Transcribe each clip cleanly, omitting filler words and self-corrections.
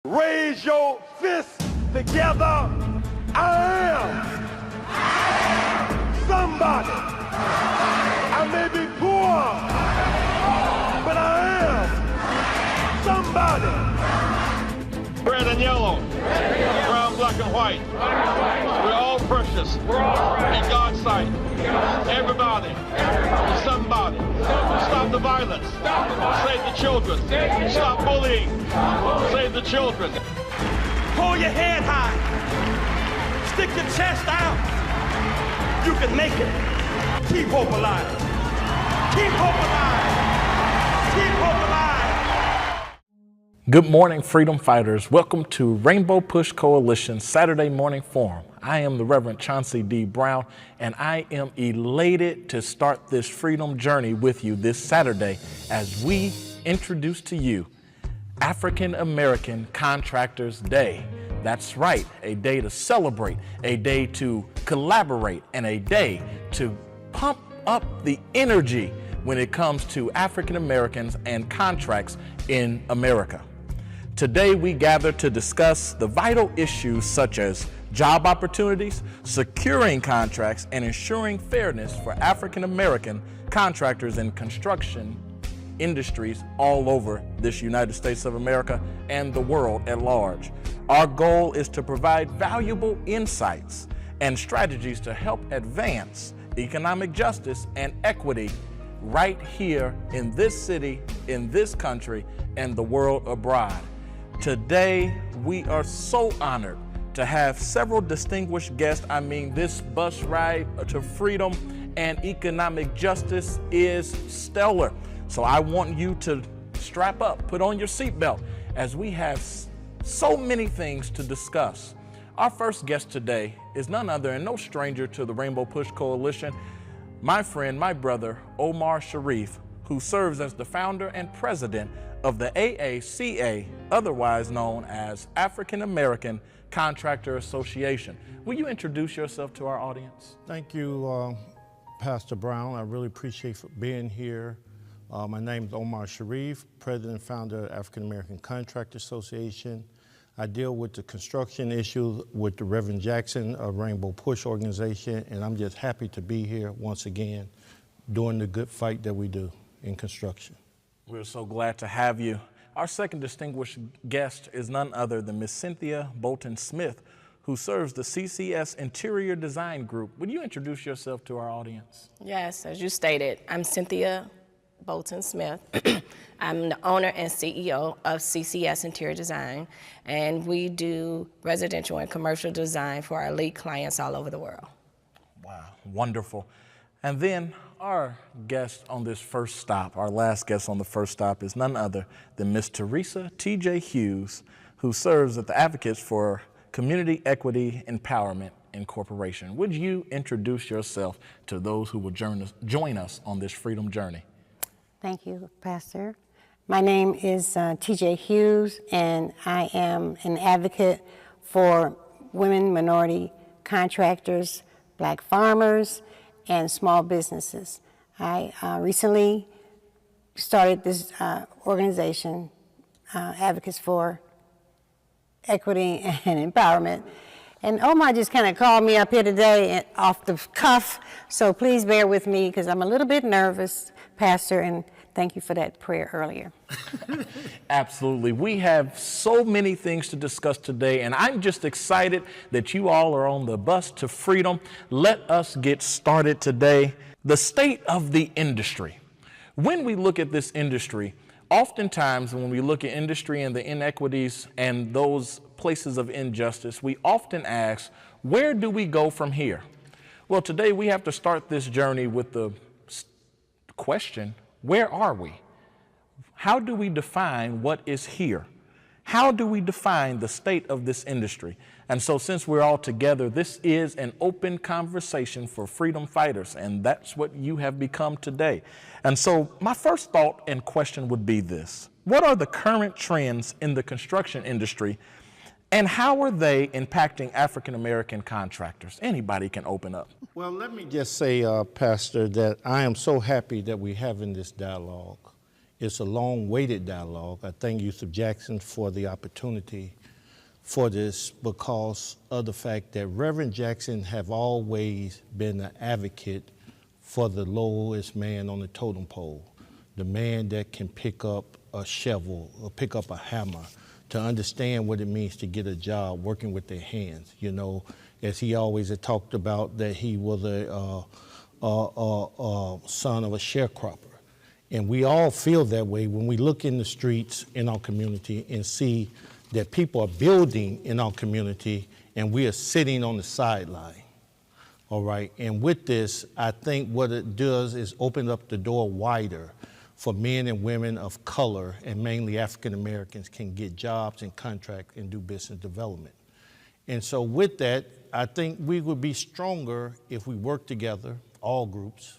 Raise your fists together. I am somebody. I may be poor, but I am somebody. Red and yellow, brown, black, and white. We're all precious in God's sight. Everybody is somebody. Stop the violence. Save the children. Stop bullying. Save the children. Hold your head high. Stick your chest out. You can make it. Keep hope alive. Keep hope alive. Keep hope alive. Good morning, freedom fighters. Welcome to Rainbow Push Coalition Saturday Morning Forum. I am the Reverend Chauncey D. Brown, and I am elated to start this freedom journey with you this Saturday as we introduce to you African American Contractors Day. That's right, a day to celebrate, a day to collaborate, and a day to pump up the energy when it comes to African Americans and contracts in America. Today we gather to discuss the vital issues such as job opportunities, securing contracts, and ensuring fairness for African American contractors in construction industries all over this United States of America and the world at large. Our goal is to provide valuable insights and strategies to help advance economic justice and equity right here in this city, in this country, and the world abroad. Today, we are so honored to have several distinguished guests. I mean, this bus ride to freedom and economic justice is stellar. So I want you to strap up, put on your seatbelt, as we have so many things to discuss. Our first guest today is none other and no stranger to the Rainbow Push Coalition, my friend, my brother, Omar Sharif, who serves as the founder and president of the AACA, otherwise known as African American Contractor Association. Will you introduce yourself to our audience? Thank you, Pastor Brown. I really appreciate being here. My name is Omar Sharif, president and founder of African American Contractor Association. I deal with the construction issues with the Reverend Jackson of Rainbow Push organization, and I'm just happy to be here once again doing the good fight that we do in construction. We're so glad to have you. Our second distinguished guest is none other than Ms. Cynthia Bolton Smith, who serves the CCS Interior Design Group. Would you introduce yourself to our audience? Yes, as you stated, I'm Cynthia Bolton Smith. I'm the owner and CEO of CCS Interior Design, and we do residential and commercial design for our lead clients all over the world. Wow, wonderful. And then our guest on this first stop, our last guest on the first stop, is none other than Ms. Teresa T.J. Hughes, who serves at the Advocates for Community Equity Empowerment Incorporation. Would you introduce yourself to those who will join us on this freedom journey? Thank you, Pastor. My name is T.J. Hughes, and I am an advocate for women, minority contractors, black farmers, and small businesses. I recently started this organization, Advocates for Equity and Empowerment. And Omar just kind of called me up here today off the cuff, so please bear with me because I'm a little bit nervous, Pastor, and thank you for that prayer earlier. Absolutely. We have so many things to discuss today, and I'm just excited that you all are on the bus to freedom. Let us get started today. The state of the industry. When we look at this industry, oftentimes when we look at industry and the inequities and those places of injustice, we often ask, where do we go from here? Well, today we have to start this journey with the question, where are we? How do we define what is here? How do we define the state of this industry? And so since we're all together, this is an open conversation for freedom fighters, and that's what you have become today. And so my first thought and question would be this: what are the current trends in the construction industry, and how are they impacting African American contractors? Anybody can open up. Well, let me just say, Pastor, that I am so happy that we're having this dialogue. It's a long-awaited dialogue. I thank Yusuf Jackson for the opportunity for this because of the fact that Reverend Jackson have always been an advocate for the lowest man on the totem pole, the man that can pick up a shovel or pick up a hammer, to understand what it means to get a job working with their hands. You know, as he always had talked about, that he was a son of a sharecropper. And we all feel that way when we look in the streets in our community and see that people are building in our community and we are sitting on the sideline. All right, and with this, I think what it does is open up the door wider for men and women of color, and mainly African Americans, can get jobs and contract and do business development. And so with that, I think we would be stronger if we work together, all groups,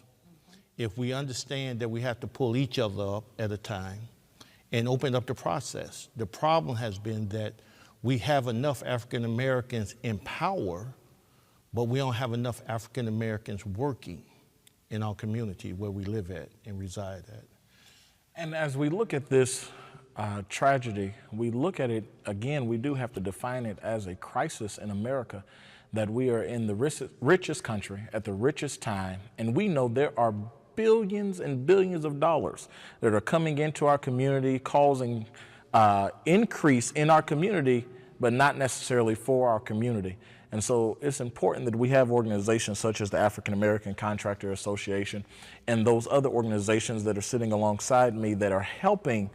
if we understand that we have to pull each other up at a time and open up the process. The problem has been that we have enough African Americans in power, but we don't have enough African Americans working in our community where we live at and reside at. And as we look at this tragedy, we look at it, again, we do have to define it as a crisis in America, that we are in the richest country at the richest time, and we know there are billions and billions of dollars that are coming into our community, causing increase in our community, but not necessarily for our community. And so it's important that we have organizations such as the African American Contractor Association and those other organizations that are sitting alongside me that are helping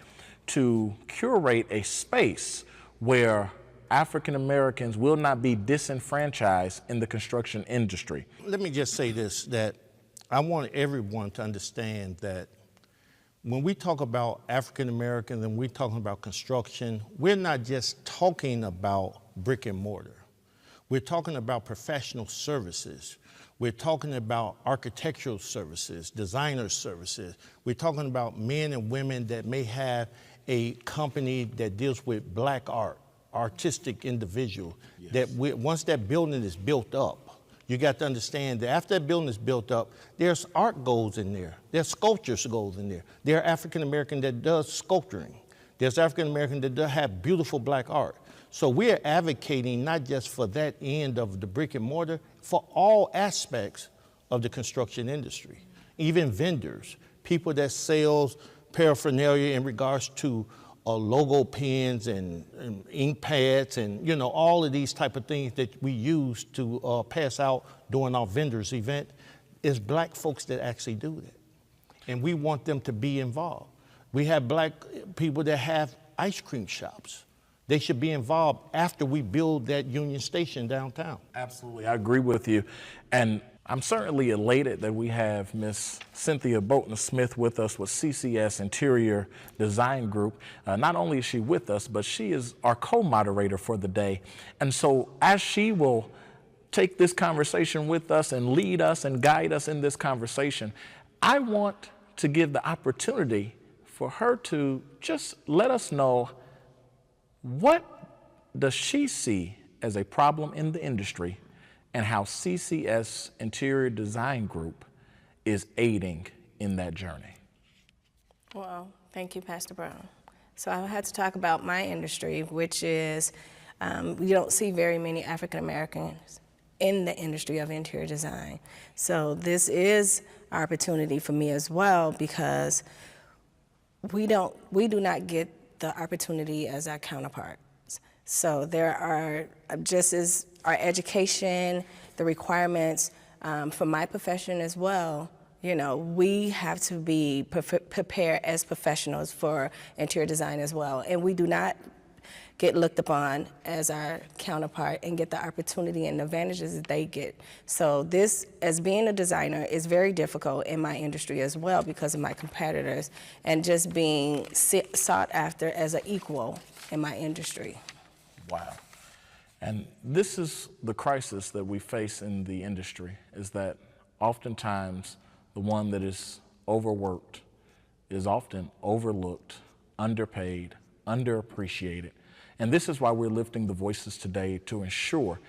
to curate a space where African Americans will not be disenfranchised in the construction industry. Let me just say this, that I want everyone to understand that when we talk about African Americans and we're talking about construction, we're not just talking about brick and mortar. We're talking about professional services. We're talking about architectural services, designer services. We're talking about men and women that may have a company that deals with black art, artistic individual, yes. That once that building is built up, you got to understand that after that building is built up, there's art goes in there. There's sculptures goes in there. There are African American that does sculpturing. There's African American that does have beautiful black art. So we're advocating not just for that end of the brick and mortar, for all aspects of the construction industry, even vendors, people that sells paraphernalia in regards to logo pens and ink pads and, you know, all of these type of things that we use to pass out during our vendors event. It's black folks that actually do that. And we want them to be involved. We have black people that have ice cream shops. They should be involved after we build that Union Station downtown. Absolutely, I agree with you. And I'm certainly elated that we have Miss Cynthia Bolton Smith with us with CCS Interior Design Group. Not only is she with us, but she is our co-moderator for the day. And so as she will take this conversation with us and lead us and guide us in this conversation, I want to give the opportunity for her to just let us know, what does she see as a problem in the industry and how CCS Interior Design Group is aiding in that journey? Well, thank you, Pastor Brown. So I had to talk about my industry, which is, you don't see very many African Americans in the industry of interior design. So this is an opportunity for me as well, because we do not get the opportunity as our counterparts. So there are, just as our education, the requirements for my profession as well, you know, we have to be prepared as professionals for interior design as well. And we do not get looked upon as our counterpart and get the opportunity and advantages that they get. So this, as being a designer, is very difficult in my industry as well because of my competitors and just being sought after as an equal in my industry. Wow. And this is the crisis that we face in the industry, is that oftentimes the one that is overworked is often overlooked, underpaid, underappreciated. And this is why we're lifting the voices today, to ensure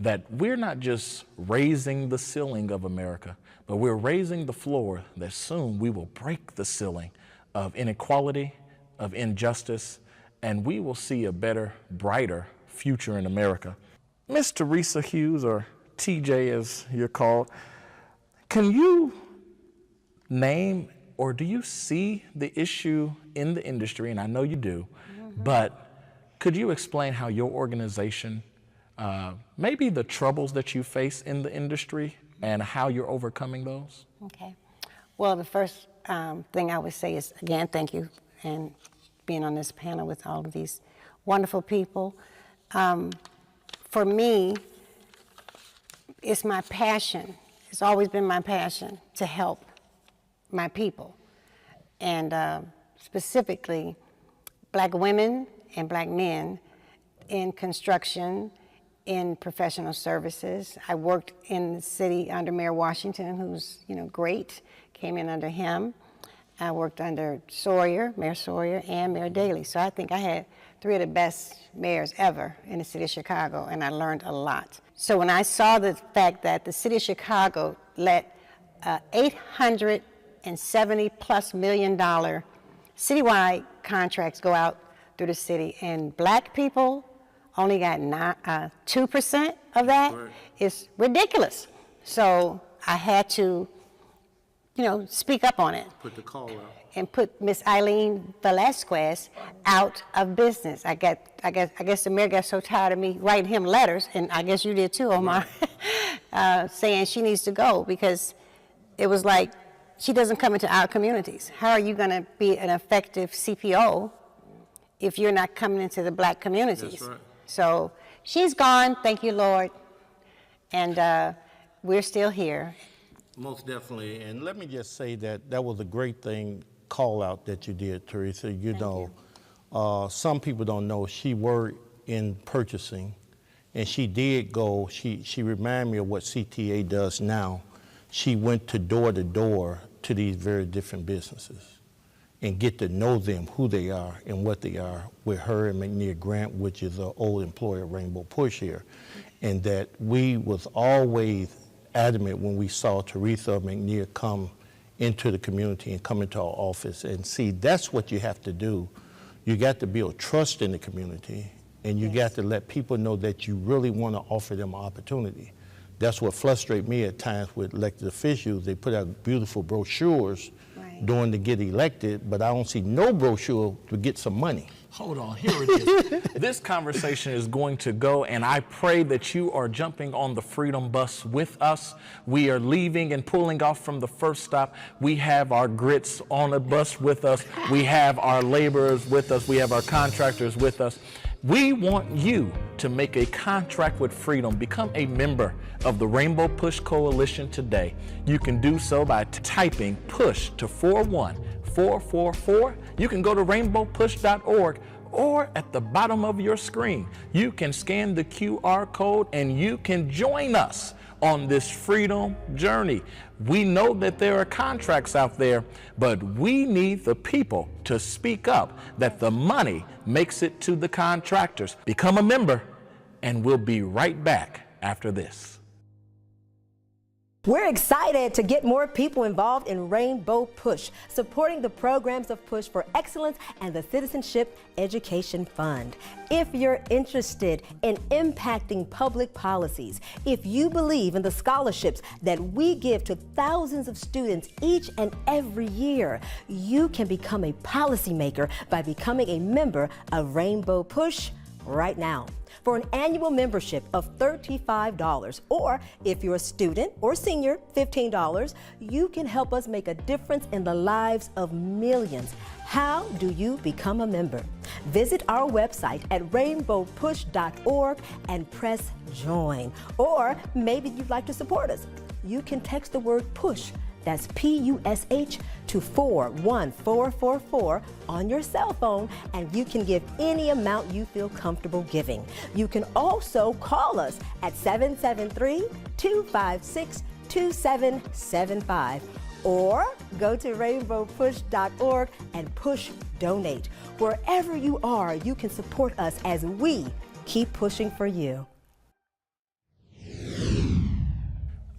that we're not just raising the ceiling of America, but we're raising the floor that soon we will break the ceiling of inequality, of injustice, and we will see a better, brighter future in America. Ms. Teresa Hughes, or TJ as you're called, can you name, or do you see the issue in the industry, and I know you do, but could you explain how your organization, maybe the troubles that you face in the industry and how you're overcoming those? Okay. Well, the first thing I would say is, again, thank you, and being on this panel with all of these wonderful people. For me, it's my passion. It's always been my passion to help my people, and specifically Black women and Black men in construction, in professional services. I worked in the city under Mayor Washington, who's great, came in under him. I worked under Mayor Sawyer, and Mayor Daley. So I think I had 3 of the best mayors ever in the city of Chicago, and I learned a lot. So when I saw the fact that the city of Chicago let $870+ million citywide contracts go out through the city, and Black people only got 2% of that, it's ridiculous. So I had to, speak up on it. Put the call out. And put Miss Eileen Velasquez out of business. I guess the mayor got so tired of me writing him letters, and I guess you did too, Omar, saying she needs to go, because it was like, she doesn't come into our communities. How are you gonna be an effective CPO if you're not coming into the Black communities? That's right. So she's gone, thank you, Lord, and we're still here. Most definitely, and let me just say that that was a great call out that you did, Teresa. Some people don't know she worked in purchasing, and she did go, she reminded me of what CTA does now. She went to door to these very different businesses and get to know them, who they are and what they are, with her and McNear Grant, which is an old employer of Rainbow Push here. And that we was always adamant when we saw Teresa McNear come into the community and come into our office, and see, that's what you have to do. You got to build trust in the community, and you got to let people know that you really want to offer them an opportunity. That's what frustrates me at times with elected officials. They put out beautiful brochures during to get elected, but I don't see no brochure to get some money. Hold on, here it is. This conversation is going to go, and I pray that you are jumping on the Freedom Bus with us. We are leaving and pulling off from the first stop. We have our grits on the bus with us. We have our laborers with us. We have our contractors with us. We want you to make a contract with Freedom. Become a member of the Rainbow Push Coalition today. You can do so by typing PUSH to 41444. You can go to rainbowpush.org, or at the bottom of your screen, you can scan the QR code and you can join us on this freedom journey. We know that there are contracts out there, but we need the people to speak up that the money makes it to the contractors. Become a member, and we'll be right back after this. We're excited to get more people involved in Rainbow Push, supporting the programs of Push for Excellence and the Citizenship Education Fund. If you're interested in impacting public policies, if you believe in the scholarships that we give to thousands of students each and every year, you can become a policymaker by becoming a member of Rainbow Push right now. For an annual membership of $35, or if you're a student or senior, $15, you can help us make a difference in the lives of millions. How do you become a member? Visit our website at rainbowpush.org and press join. Or maybe you'd like to support us. You can text the word PUSH, that's PUSH, to 41444 on your cell phone, and you can give any amount you feel comfortable giving. You can also call us at 773-256-2775, or go to rainbowpush.org and push donate. Wherever you are, you can support us as we keep pushing for you.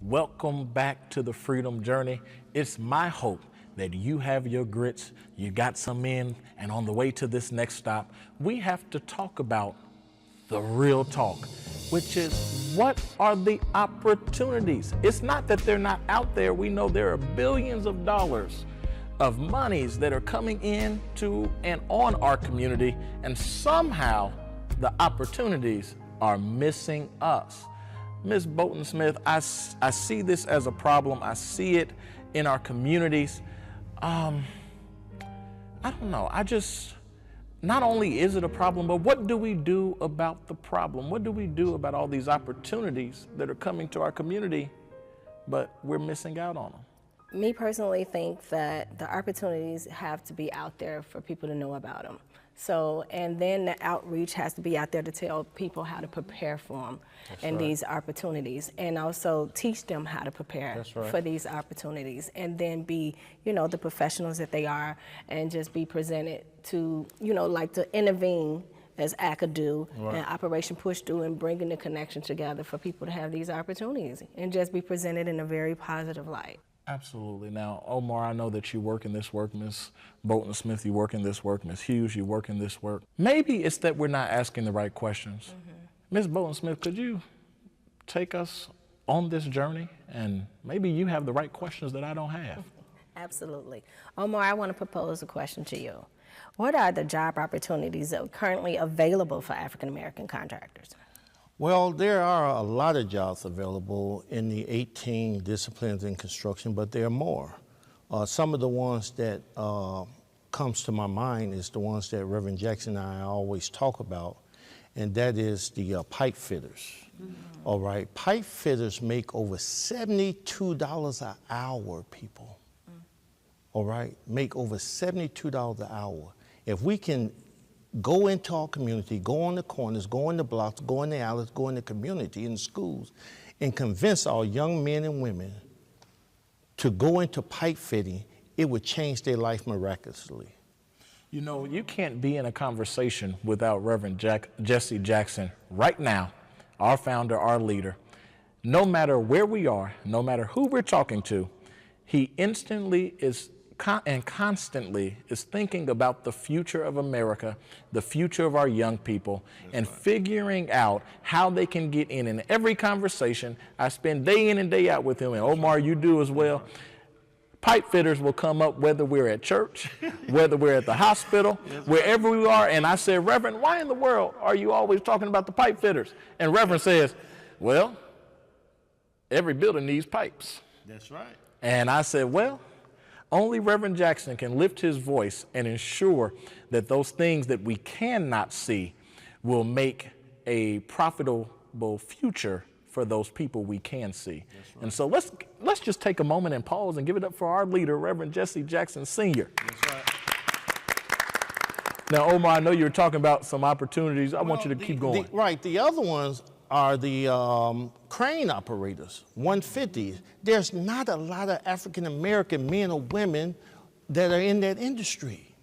Welcome back to the Freedom Journey. It's my hope that you have your grits, you got some in, and on the way to this next stop, we have to talk about the real talk, which is what are the opportunities? It's not that they're not out there. We know there are billions of dollars of monies that are coming in to and on our community, and somehow the opportunities are missing us. Ms. Bolton Smith, I see this as a problem. I see it in our communities. I don't know. Not only is it a problem, but what do we do about the problem? What do we do about all these opportunities that are coming to our community, but we're missing out on them? Me personally think that the opportunities have to be out there for people to know about them. So, and then the outreach has to be out there to tell people how to prepare for them these opportunities, and also teach them how to prepare for these opportunities, and then be, the professionals that they are, and just be presented to, like to intervene as ACA do and Operation Push do, and bringing the connection together for people to have these opportunities and just be presented in a very positive light. Absolutely. Now, Omar, I know that you work in this work. Ms. Bolton Smith, you work in this work. Ms. Hughes, you work in this work. Maybe it's that we're not asking the right questions. Ms. Bolton Smith, could you take us on this journey? And maybe you have the right questions that I don't have. Absolutely. Omar, I want to propose a question to you. What are the job opportunities that are currently available for African American contractors? Well, there are a lot of jobs available in the 18 disciplines in construction, but there are more. Some of the ones that comes to my mind is the ones that Reverend Jackson and I always talk about, and that is the pipe fitters. All right, pipe fitters make over $72 an hour, people. All right, make over $72 an hour. If we can go into our community, go on the corners, go in the blocks, go in the alleys, go in the community, in the schools, and convince our young men and women to go into pipe fitting, it would change their life miraculously. You can't be in a conversation without Reverend Jesse Jackson right now, our founder, our leader. No matter where we are, no matter who we're talking to, he instantly is and constantly is thinking about the future of America, the future of our young people, and figuring out how they can get in every conversation. I spend day in and day out with him, and Omar, you do as well. Pipe fitters will come up whether we're at church, whether we're at the hospital, wherever we are, and I said, Reverend, why in the world are you always talking about the pipe fitters? And Reverend says, well, every building needs pipes. That's right. And I said, well, only Reverend Jackson can lift his voice and ensure that those things that we cannot see will make a profitable future for those people we can see. Right. And so let's just take a moment and pause and give it up for our leader, Reverend Jesse Jackson Sr. That's right. Now, Omar, I know you're talking about some opportunities. I want you to keep going. The other ones are the crane operators, 150s. There's not a lot of African-American men or women that are in that industry.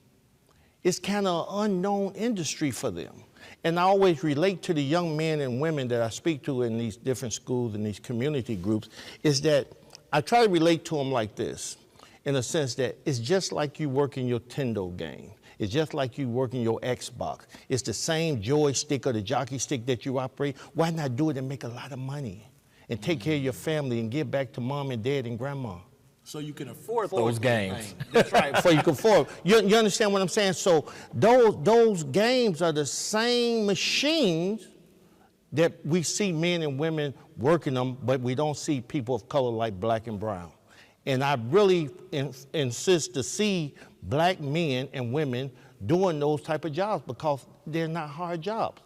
It's kind of an unknown industry for them. And I always relate to the young men and women that I speak to in these different schools and these community groups, is that I try to relate to them like this, in a sense that it's just like you work in your Nintendo game. It's just like you working your Xbox. It's the same joystick or the jockey stick that you operate. Why not do it and make a lot of money and take care of your family and give back to mom and dad and grandma? So you can afford those games. That's right, so you can afford. You understand what I'm saying? So those games are the same machines that we see men and women working them, but we don't see people of color like black and brown. And I really insist to see black men and women doing those type of jobs because they're not hard jobs.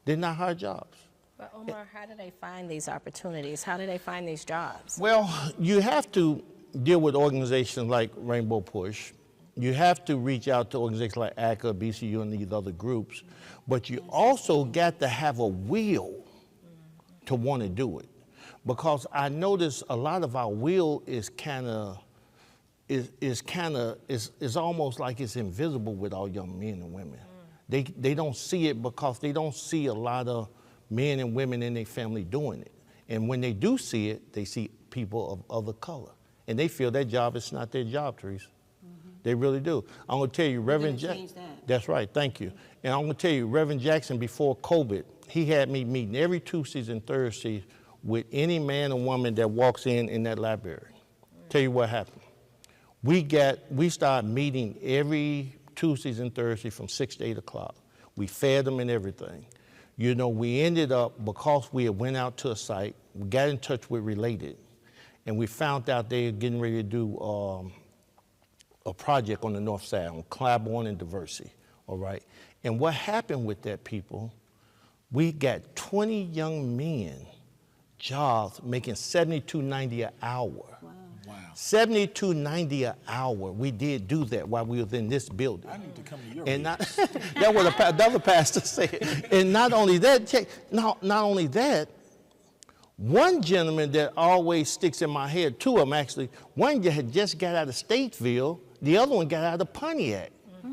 They're not hard jobs. But Omar, how do they find these opportunities? How do they find these jobs? Well, you have to deal with organizations like Rainbow Push. You have to reach out to organizations like ACA, BCU, and these other groups. But you also got to have a will to want to do it. Because I notice a lot of our will is almost like it's invisible with our young men and women. They don't see it because they don't see a lot of men and women in their family doing it. And when they do see it, they see people of other color. And they feel that job is not their job, Teresa. They really do. I'm going to tell you, Reverend Jackson. That's right, thank you. And I'm going to tell you, Reverend Jackson, before COVID, he had me meeting every Tuesdays and Thursdays with any man or woman that walks in that library. Tell you what happened. We started meeting every Tuesdays and Thursdays from 6 to 8 o'clock. We fed them and everything. You know, we ended up, because we had went out to a site, we got in touch with Related, and we found out they were getting ready to do a project on the north side on Claiborne and Diversity, all right? And what happened with that, people, we got 20 young men jobs making $72.90 an hour. Wow. $72.90 an hour. We did do that while we was in this building. I need to come to your and not, that was another pastor said. And not only that, not only that, one gentleman that always sticks in my head, two of them actually, one had just got out of Statesville, the other one got out of Pontiac.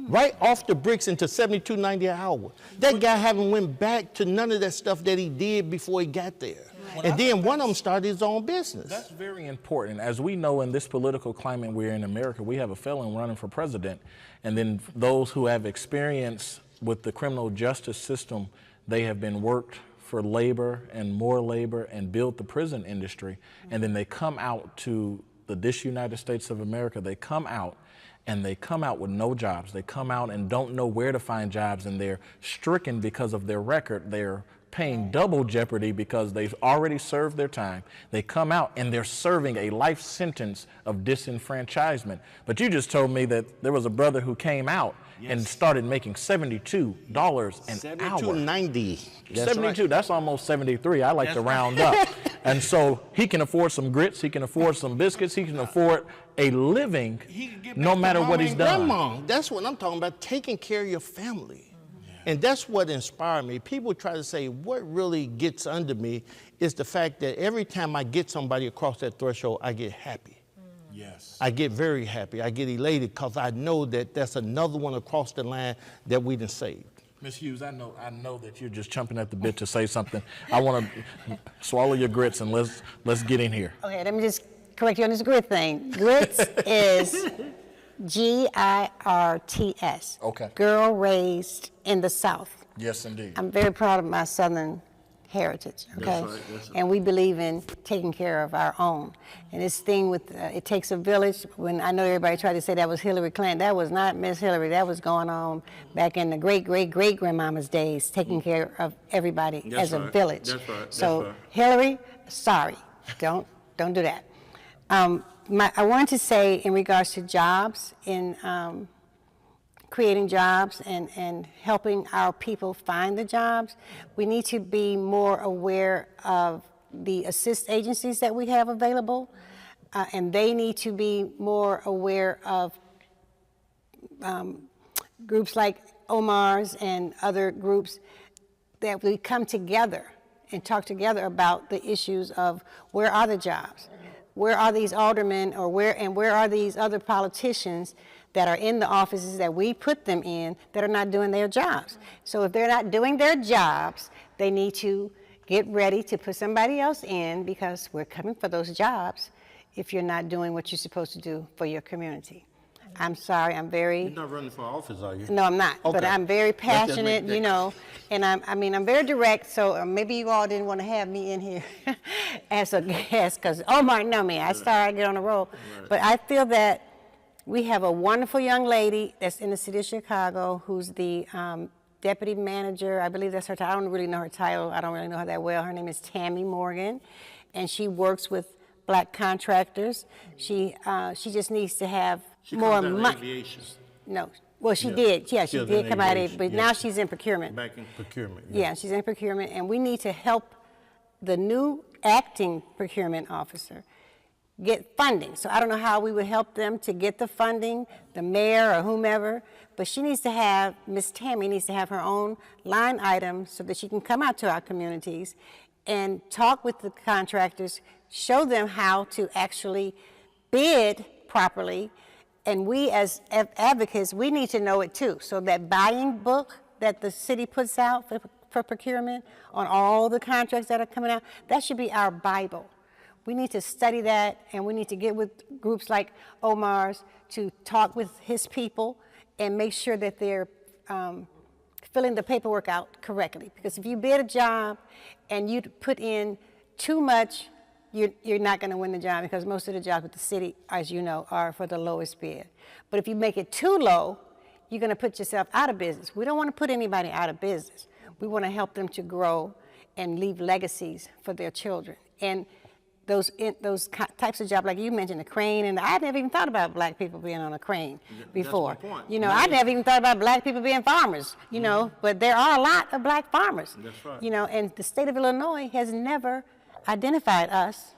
Right off the bricks into $72.90 an hour. That guy haven't went back to none of that stuff that he did before he got there. And then one of them started his own business. That's very important. As we know, in this political climate we're in America, we have a felon running for president. And then those who have experience with the criminal justice system, they have been worked for labor and more labor and built the prison industry. And then they come out to this United States of America, they come out and they come out with no jobs. They come out and don't know where to find jobs, and they're stricken because of their record. They're paying double jeopardy because they've already served their time. They come out and they're serving a life sentence of disenfranchisement. But you just told me that there was a brother who came out and started making $72 an hour. $72.90. 72, that's almost 73. I like to round up. And so he can afford some grits, he can afford some biscuits, he can afford a living no matter what he's done. Grandma, that's what I'm talking about, taking care of your family. And that's what inspired me. People try to say, what really gets under me is the fact that every time I get somebody across that threshold, I get happy. Yes. I get very happy. I get elated because I know that that's another one across the line that we done saved. Ms. Hughes, I know that you're just chomping at the bit to say something. I want to swallow your grits and let's get in here. Okay, let me just correct you on this grit thing. Grits is G-I-R-T-S. Okay. Girl raised in the South. Yes, indeed. I'm very proud of my Southern heritage, okay? That's right. And we believe in taking care of our own. And this thing with it takes a village, when I know everybody tried to say that was Hillary Clinton, that was not Miss Hillary, that was going on back in the great-great-great-grandmama's days, taking care of everybody as a village. That's right. So Hillary, sorry, don't do that. I wanted to say in regards to jobs, in creating jobs and helping our people find the jobs, we need to be more aware of the assist agencies that we have available, and they need to be more aware of groups like Omar's and other groups that we come together and talk together about the issues of where are the jobs, where are these aldermen, or where are these other politicians that are in the offices that we put them in that are not doing their jobs. So if they're not doing their jobs, they need to get ready to put somebody else in, because we're coming for those jobs if you're not doing what you're supposed to do for your community. I'm sorry, I'm very... You're not running for office, are you? No, I'm not, okay. But I'm very passionate, you know, and I'm very direct, so maybe you all didn't want to have me in here as a guest, because Omar know me, I get on the roll. Right. But I feel that we have a wonderful young lady that's in the city of Chicago who's the deputy manager. I believe that's her title. I don't really know her title. I don't really know her that well. Her name is Tammy Morgan, and she works with black contractors. She just needs to have more money. No. Well, she did. Yeah, she did come out of it, but now she's in procurement. Back in procurement. Yeah, she's in procurement, and we need to help the new acting procurement officer get funding. So I don't know how we would help them to get the funding, the mayor or whomever, but she needs to have, Miss Tammy needs to have her own line item so that she can come out to our communities and talk with the contractors, show them how to actually bid properly. And we as advocates, we need to know it too. So that buying book that the city puts out for procurement on all the contracts that are coming out, that should be our Bible. We need to study that, and we need to get with groups like Omar's to talk with his people and make sure that they're filling the paperwork out correctly. Because if you bid a job and you put in too much, you're not going to win the job, because most of the jobs with the city, as you know, are for the lowest bid. But if you make it too low, you're going to put yourself out of business. We don't want to put anybody out of business. We want to help them to grow and leave legacies for their children. And those types of jobs, like you mentioned, the crane, and I never even thought about black people being on a crane before. That's my point. You know, I never even thought about black people being farmers, you know, but there are a lot of black farmers. That's right. You know, and the state of Illinois has never identified us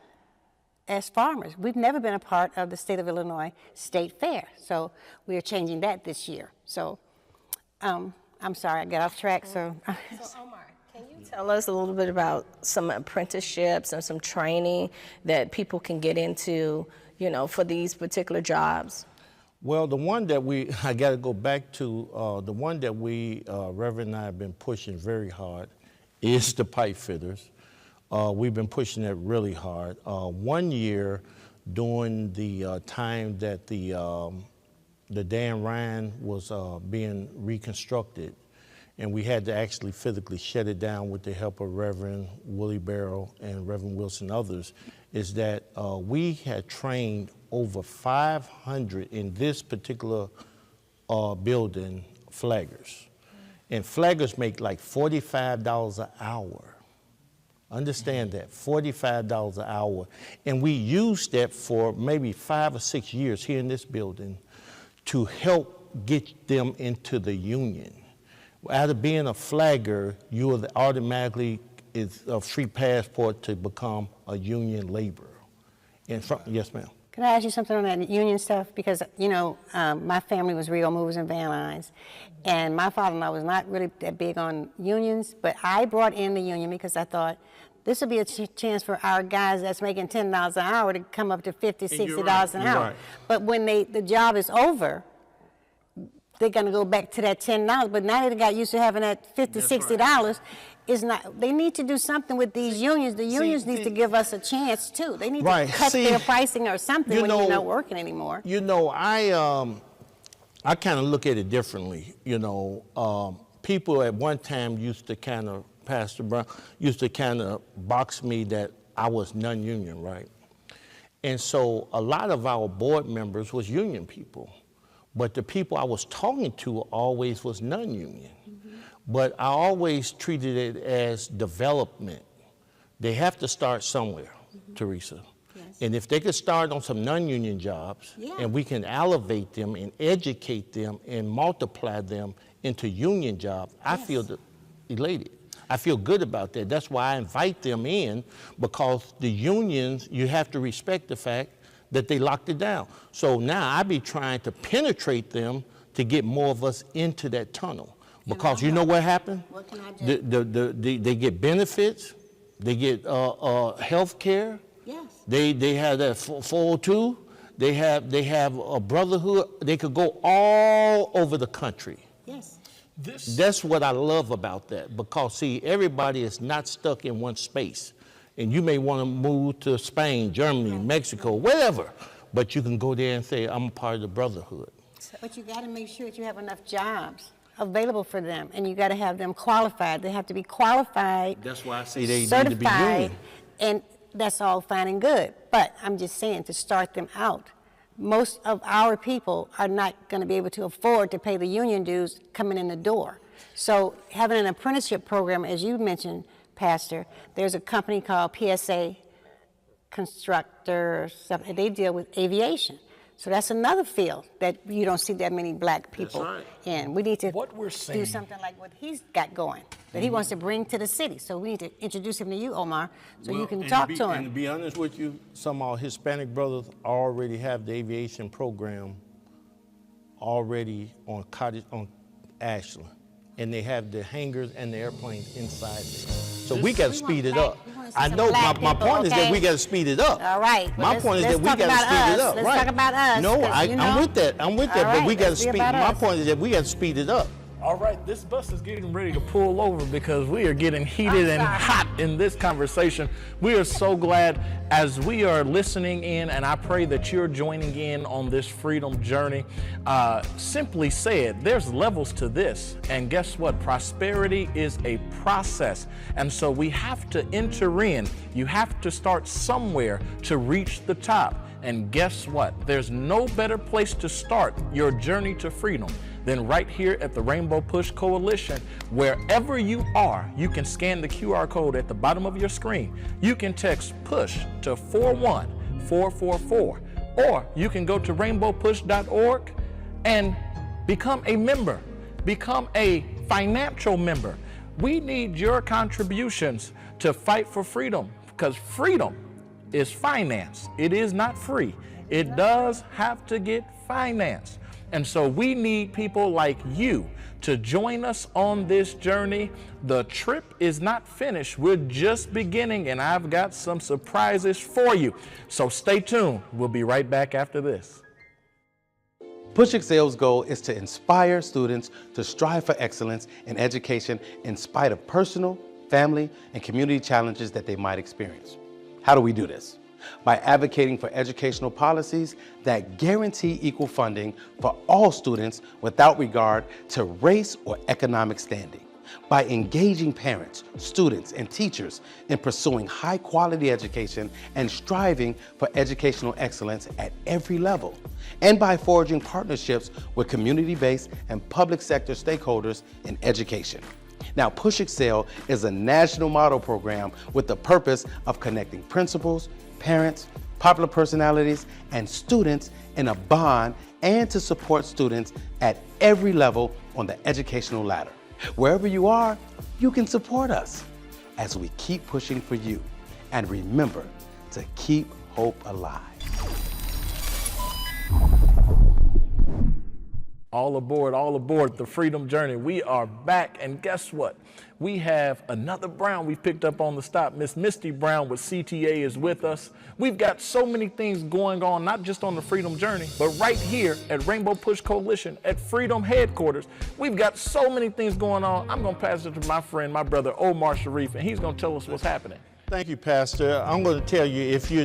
as farmers. We've never been a part of the state of Illinois State Fair. So we are changing that this year. So I'm sorry, I got off track. So Omar, can you tell us a little bit about some apprenticeships and some training that people can get into, you know, for these particular jobs? Well, the one that I got to go back to, the one that Reverend and I have been pushing very hard is the pipe fitters. We've been pushing it really hard. 1 year during the time that the Dan Ryan was being reconstructed, and we had to actually physically shut it down with the help of Reverend Willie Barrow and Reverend Wilson and others, is that we had trained over 500 in this particular building flaggers. And flaggers make like $45 an hour. Understand that, $45 an hour. And we used that for maybe 5 or 6 years here in this building to help get them into the union. Out of being a flagger, you will automatically, it's a free passport to become a union laborer. Yes, ma'am. can I ask you something on that union stuff? Because, you know, my family was Rio Movers and Van Lines, and my father-in-law was not really that big on unions, but I brought in the union because I thought, this would be a chance for our guys that's making $10 an hour to come up to $50, $60 an hour. Right. But when the job is over, they're going to go back to that $10. But now they got used to having that $50, $60. Is not. They need to do something with these unions. The unions need to give us a chance too. They need to cut their pricing or something when you're not working anymore. You know, I kind of look at it differently. You know, people at one time used to kind of, Pastor Brown, used to kind of box me that I was non-union, right? And so a lot of our board members was union people, but the people I was talking to always was non-union. Mm-hmm. But I always treated it as development. They have to start somewhere, mm-hmm. Teresa. Yes. And if they could start on some non-union jobs, and we can elevate them and educate them and multiply them into union jobs, I feel elated. I feel good about that. That's why I invite them in, because the unions, you have to respect the fact that they locked it down. So now I be trying to penetrate them to get more of us into that tunnel. Because you know what happened? What can I do? They get benefits, they get health care. Yes. They have that 402. They have a brotherhood. They could go all over the country. Yes. That's what I love about that, because see, everybody is not stuck in one space. And you may want to move to Spain, Germany, Mexico, whatever, but you can go there and say, I'm a part of the brotherhood. But you got to make sure that you have enough jobs available for them, and you got to have them qualified. They have to be qualified. That's why I say they certified, need to be union. And that's all fine and good. But I'm just saying, to start them out, most of our people are not going to be able to afford to pay the union dues coming in the door. So having an apprenticeship program, as you mentioned, Pastor, there's a company called PSA Constructor, they deal with aviation. So that's another field that you don't see that many black people in. We need to do something like what he's got going, that he wants to bring to the city. So we need to introduce him to you, Omar, so you can talk to him. And to be honest with you, some of our Hispanic brothers already have the aviation program already on Ashland. And they have the hangars and the airplanes inside there. So we got to speed it up. I know my point is that we got to speed it up. All right. My point is that we got to speed it up. Let's talk about us. No, I'm with that. I'm with that. But we got to speed. My point is that we got to speed it up. All right, this bus is getting ready to pull over because we are getting heated and hot in this conversation. We are so glad as we are listening in, and I pray that you're joining in on this freedom journey. Simply said, there's levels to this, and guess what? Prosperity is a process, and so we have to enter in. You have to start somewhere to reach the top, and guess what? There's no better place to start your journey to freedom than right here at the Rainbow Push Coalition. Wherever you are, you can scan the QR code at the bottom of your screen. You can text PUSH to 41444, or you can go to rainbowpush.org and become a member, become a financial member. We need your contributions to fight for freedom, because freedom is finance. It is not free. It does have to get financed. And so we need people like you to join us on this journey. The trip is not finished. We're just beginning, and I've got some surprises for you. So stay tuned. We'll be right back after this. Push Excel's goal is to inspire students to strive for excellence in education in spite of personal, family, and community challenges that they might experience. How do we do this? By advocating for educational policies that guarantee equal funding for all students without regard to race or economic standing. By engaging parents, students, and teachers in pursuing high-quality education and striving for educational excellence at every level. And by forging partnerships with community-based and public sector stakeholders in education. Now, Push Excel is a national model program with the purpose of connecting principals, parents, popular personalities, and students in a bond, and to support students at every level on the educational ladder. Wherever you are, you can support us as we keep pushing for you. And remember to keep hope alive. All aboard the freedom journey. We are back, and guess what? We have another Brown we picked up on the stop. Miss Misty Brown with CTA is with us. We've got so many things going on, not just on the freedom journey, but right here at Rainbow Push Coalition at Freedom Headquarters. We've got so many things going on. I'm going to pass it to my friend, my brother Omar Sharif, and he's going to tell us what's happening. Thank you, Pastor. I'm going to tell you, if you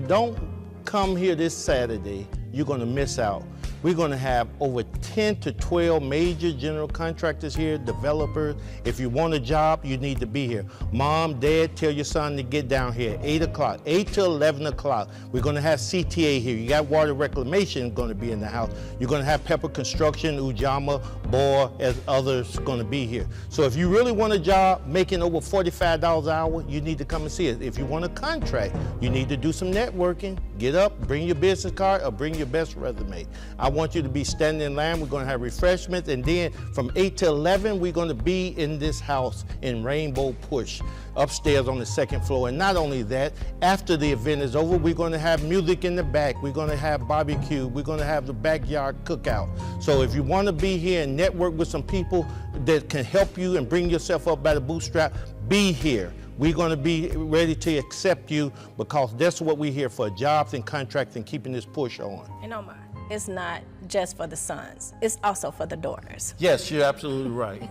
don't come here this Saturday, you're going to miss out. We're going to have over 10 to 12 major general contractors here, developers. If you want a job, you need to be here. Mom, Dad, tell your son to get down here at 8 o'clock, 8 to 11 o'clock. We're going to have CTA here. You got water reclamation going to be in the house. You're going to have Pepper Construction, Ujamaa, Bohr, as others going to be here. So if you really want a job making over $45 an hour, you need to come and see us. If you want a contract, you need to do some networking. Get up, bring your business card, or bring your best resume. I want you to be standing in line. We're going to have refreshments, and then from 8 to 11, we're going to be in this house in Rainbow Push, upstairs on the second floor. And not only that, after the event is over, we're going to have music in the back. We're going to have barbecue. We're going to have the backyard cookout. So if you want to be here and network with some people that can help you and bring yourself up by the bootstrap, be here. We're going to be ready to accept you, because that's what we're here for, jobs and contracts and keeping this push on. And Omar, it's not just for the sons, it's also for the daughters. Yes, you're absolutely right.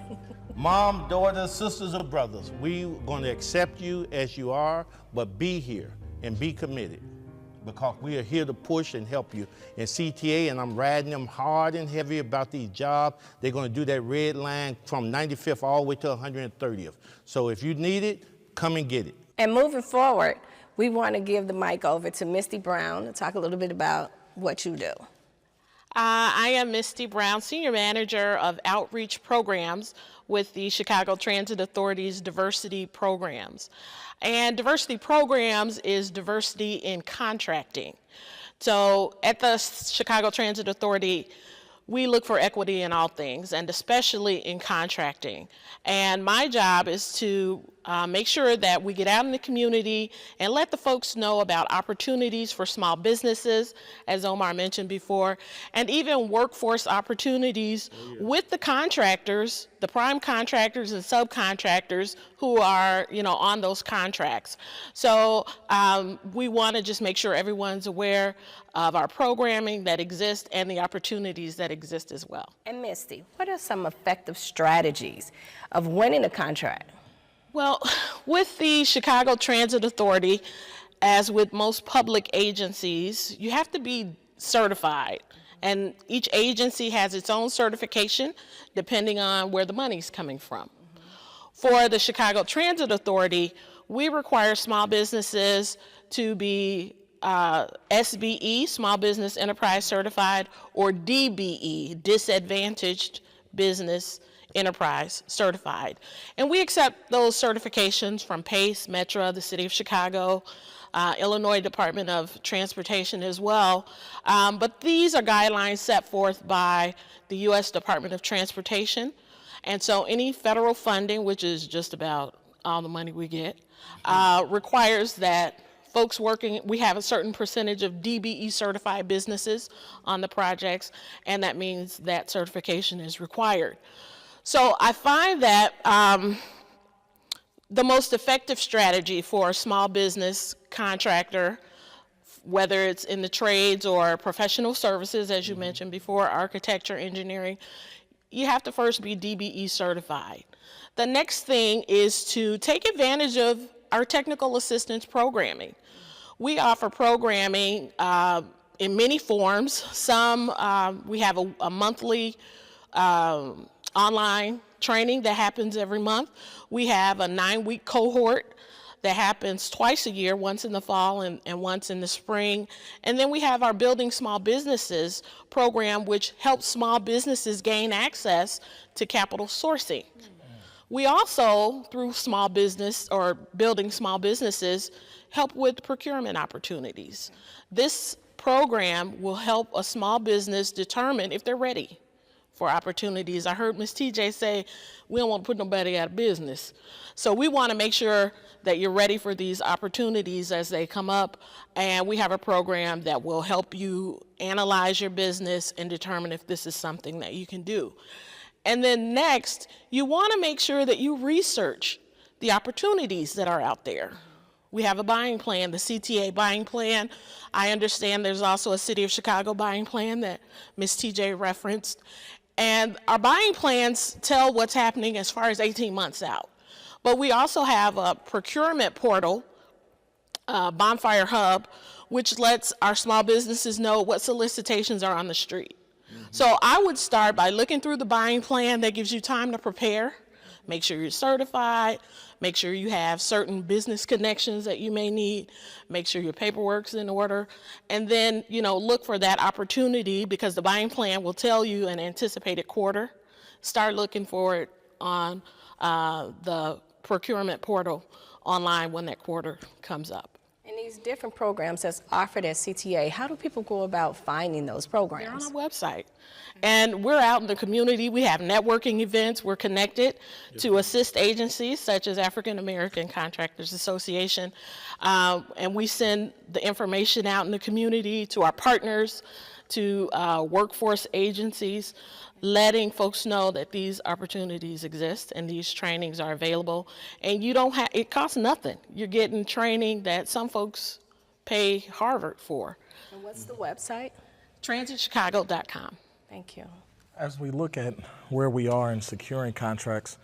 Mom, daughters, sisters, or brothers, we're going to accept you as you are, but be here and be committed, because we are here to push and help you. And CTA, and I'm riding them hard and heavy about these jobs. They're going to do that red line from 95th all the way to 130th. So if you need it, come and get it. And moving forward, we want to give the mic over to Misty Brown to talk a little bit about what you do. I am Misty Brown, Senior Manager of Outreach Programs with the Chicago Transit Authority's Diversity Programs. And diversity programs is diversity in contracting. So at the Chicago Transit Authority, we look for equity in all things, and especially in contracting. And my job is to make sure that we get out in the community and let the folks know about opportunities for small businesses, as Omar mentioned before, and even workforce opportunities with the contractors, the prime contractors and subcontractors who are, on those contracts. So we want to just make sure everyone's aware of our programming that exists and the opportunities that exist as well. And Misty, what are some effective strategies of winning a contract? Well, with the Chicago Transit Authority, as with most public agencies, you have to be certified. And each agency has its own certification depending on where the money's coming from. For the Chicago Transit Authority, we require small businesses to be SBE, Small Business Enterprise Certified, or DBE, Disadvantaged Business Enterprise Certified. And we accept those certifications from PACE, Metro, the City of Chicago, Illinois Department of Transportation as well. But these are guidelines set forth by the U.S. Department of Transportation. And so any federal funding, which is just about all the money we get, requires that folks working, we have a certain percentage of DBE certified businesses on the projects, and that means that certification is required. So I find that the most effective strategy for a small business contractor, whether it's in the trades or professional services, as you mentioned before, architecture, engineering, you have to first be DBE certified. The next thing is to take advantage of our technical assistance programming. We offer programming in many forms. Some, we have a monthly online training that happens every month. We have a 9-week cohort that happens twice a year, once in the fall and once in the spring. And then we have our Building Small Businesses program, which helps small businesses gain access to capital sourcing. We also, through small business or building small businesses, help with procurement opportunities. This program will help a small business determine if they're ready for opportunities. I heard Ms. TJ say, we don't want to put nobody out of business. So we want to make sure that you're ready for these opportunities as they come up, and we have a program that will help you analyze your business and determine if this is something that you can do. And then next, you want to make sure that you research the opportunities that are out there. We have a buying plan, the CTA buying plan. I understand there's also a City of Chicago buying plan that Ms. TJ referenced. And our buying plans tell what's happening as far as 18 months out. But we also have a procurement portal, Bonfire Hub, which lets our small businesses know what solicitations are on the street. So I would start by looking through the buying plan. That gives you time to prepare, make sure you're certified, make sure you have certain business connections that you may need, make sure your paperwork's in order, and then, look for that opportunity, because the buying plan will tell you an anticipated quarter. Start looking for it on the procurement portal online when that quarter comes up. And these different programs that's offered at CTA, how do people go about finding those programs? They're on our website. And we're out in the community. We have networking events. We're connected to assist agencies such as African American Contractors Association. And we send the information out in the community to our partners, to workforce agencies, letting folks know that these opportunities exist and these trainings are available. And you don't have, it costs nothing. You're getting training that some folks pay Harvard for. And what's the website? transitchicago.com. Thank you. As we look at where we are in securing contracts,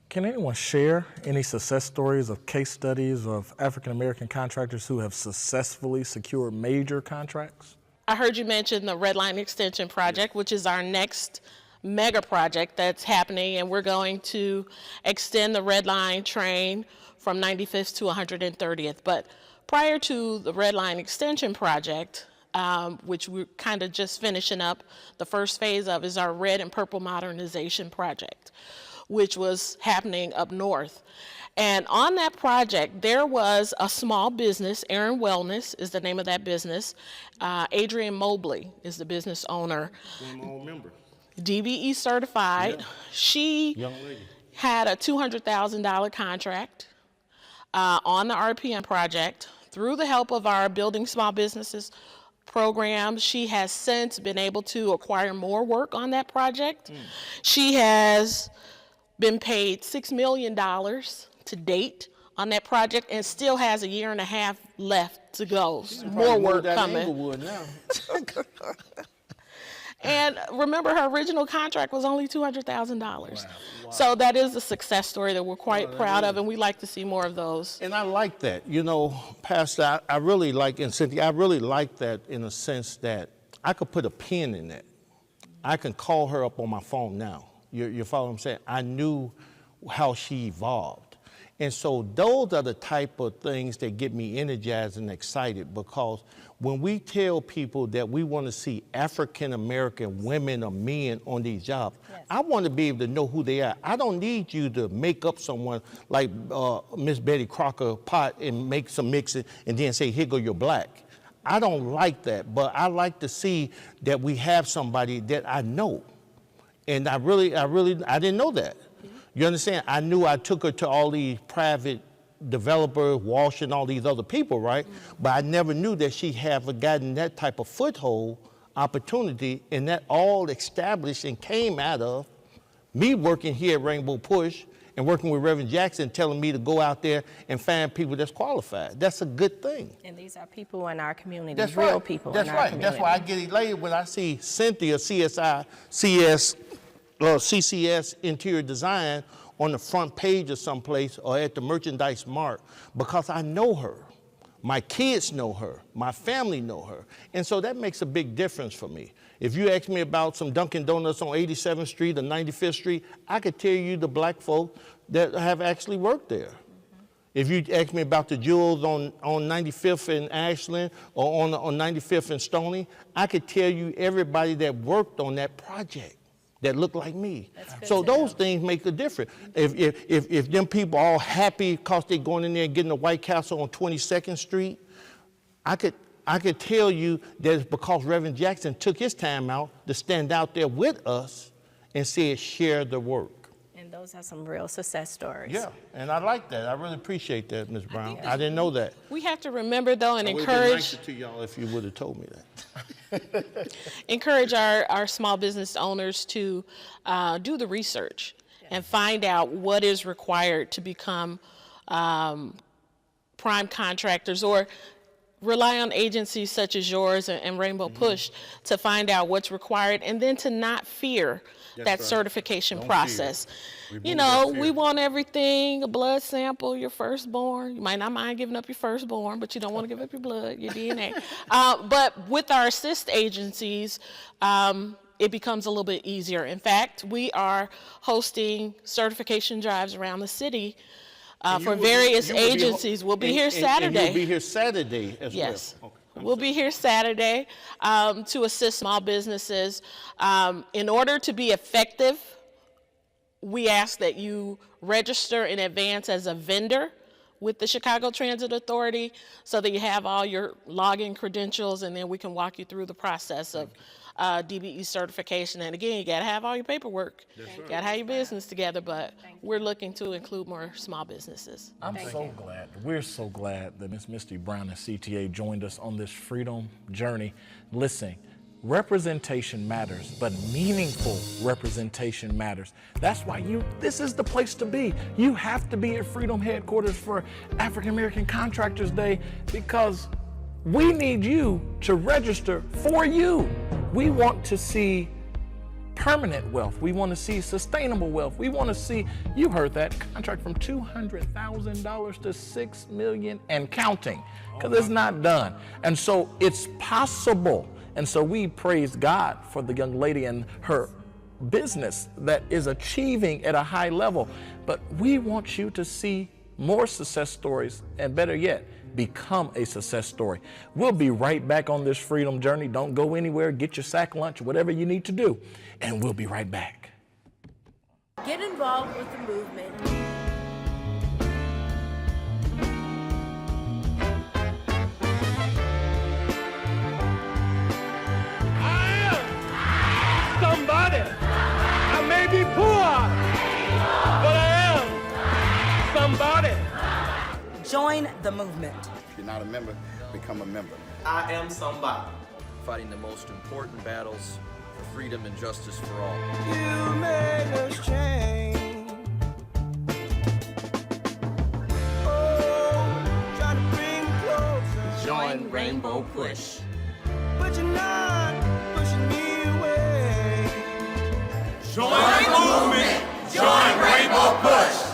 can anyone share any success stories of case studies of African American contractors who have successfully secured major contracts? I heard you mention the Red Line Extension Project, which is our next mega project that's happening, and we're going to extend the Red Line train from 95th to 130th. But prior to the Red Line Extension Project, which we're kind of just finishing up, the first phase of is our Red and Purple Modernization Project, which was happening up north. And on that project, there was a small business, Aaron Wellness is the name of that business. Adrian Mobley is the business owner. DBE certified. Yeah. She had a $200,000 contract on the RPM project. Through the help of our Building Small Businesses program, she has since been able to acquire more work on that project. She has been paid $6 million to date on that project and still has a year and a half left to go. More work coming. And remember, her original contract was only $200,000. Wow. So that is a success story that we're quite proud of, and we like to see more of those. And I like that. You know, Pastor, I really like, and Cynthia, I really like that in a sense that I could put a pin in that. I can call her up on my phone now. You follow what I'm saying? I knew how she evolved. And so those are the type of things that get me energized and excited, because when we tell people that we want to see African-American women or men on these jobs, I want to be able to know who they are. I don't need you to make up someone like Miss Betty Crocker Pot and make some mixing and then say, here go your black. I don't like that, but I like to see that we have somebody that I know. And I didn't know that. You understand? I knew I took her to all these private developers, Walsh and all these other people, right? But I never knew that she had gotten that type of foothold opportunity, and that all established and came out of me working here at Rainbow Push and working with Reverend Jackson, telling me to go out there and find people that's qualified. That's a good thing. And these are people in our community, that's real right. people That's in our right. community. That's why I get elated when I see Cynthia, CCS Interior Design on the front page of someplace or at the merchandise mart, because I know her. My kids know her. My family know her. And so that makes a big difference for me. If you ask me about some Dunkin' Donuts on 87th Street or 95th Street, I could tell you the black folk that have actually worked there. If you ask me about the Jewels on 95th in Ashland or on 95th in Stony, I could tell you everybody that worked on that project that look like me. So those things make a difference. If them people all happy because they're going in there and getting the White Castle on 22nd Street, I could tell you that it's because Reverend Jackson took his time out to stand out there with us and said, share the work. And those are some real success stories. Yeah, and I like that. I really appreciate that, Ms. Brown. I didn't know that. We have to remember, though, and I would have been encourage. nicer to y'all if you would have told me that. Encourage our small business owners to do the research and find out what is required to become prime contractors, or rely on agencies such as yours and Rainbow Push to find out what's required, and then to not fear that certification process. You know, we want everything, a blood sample, your firstborn. You might not mind giving up your firstborn, but you don't want to give up your blood, your DNA. But with our assist agencies, it becomes a little bit easier. In fact, we are hosting certification drives around the city for various agencies. We'll be here Saturday. And you'll be here Saturday as well. Yes. Okay. We'll be here Saturday to assist small businesses. In order to be effective, we ask that you register in advance as a vendor with the Chicago Transit Authority so that you have all your login credentials, and then we can walk you through the process of DBE certification. And again, you gotta have all your paperwork. You gotta have your business together, but we're looking to include more small businesses. We're so glad that Ms. Misty Brown and CTA joined us on this freedom journey. Listen, representation matters, but meaningful representation matters. That's why this is the place to be. You have to be at Freedom Headquarters for African American Contractors Day, because we need you to register for you. We want to see permanent wealth. We want to see sustainable wealth. We want to see, you heard that, contract from $200,000 to $6 million and counting, because it's not done. And so it's possible. And so we praise God for the young lady and her business that is achieving at a high level. But we want you to see more success stories, and better yet, become a success story. We'll be right back on this freedom journey. Don't go anywhere. Get your sack lunch, whatever you need to do, and we'll be right back. Get involved with the movement. Somebody. I may be poor, but I am somebody. Join the movement. If you're not a member, become a member. I am somebody. Fighting the most important battles for freedom and justice for all. You made us change. Oh, trying to bring closer. Join Rainbow Push. But you're not pushing me away. Join the movement. Join Rainbow Push.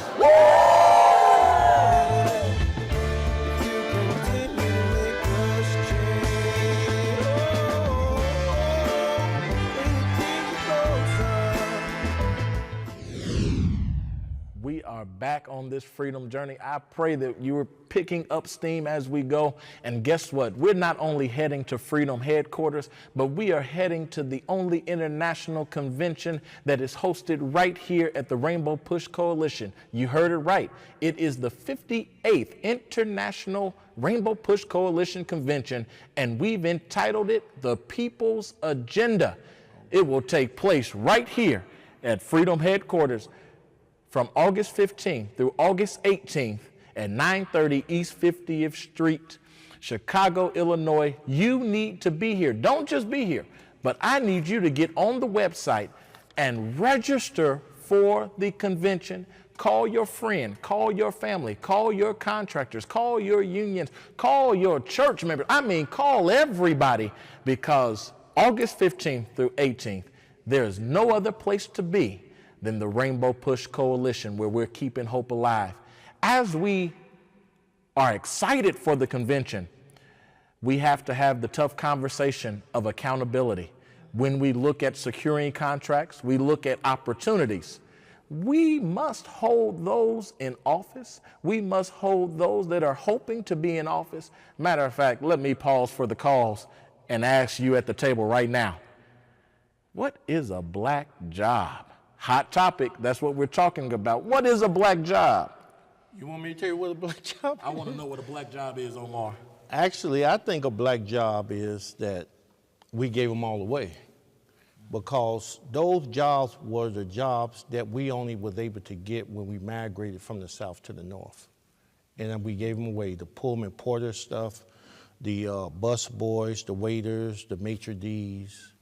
We are back on this freedom journey. I pray that you are picking up steam as we go. And guess what? We're not only heading to Freedom headquarters, but we are heading to the only international convention that is hosted right here at the Rainbow Push Coalition. You heard it right. It is the 58th International Rainbow Push Coalition Convention, and we've entitled it The People's Agenda. It will take place right here at Freedom headquarters from August 15th through August 18th at 930 East 50th Street, Chicago, Illinois. You need to be here. Don't just be here, but I need you to get on the website and register for the convention. Call your friend, call your family, call your contractors, call your unions, call your church members. I mean, call everybody, because August 15th through 18th, there's no other place to be than the Rainbow Push Coalition, where we're keeping hope alive. As we are excited for the convention, we have to have the tough conversation of accountability. When we look at securing contracts, we look at opportunities. We must hold those in office. We must hold those that are hoping to be in office. Matter of fact, let me pause for the cause and ask you at the table right now, what is a black job? Hot topic, that's what we're talking about. What is a black job? You want me to tell you what a black job is? I want to know what a black job is, Omar. Actually, I think a black job is that we gave them all away, because those jobs were the jobs that we only was able to get when we migrated from the south to the north. And then we gave them away, the Pullman porter stuff, the bus boys, the waiters, the maitre d's,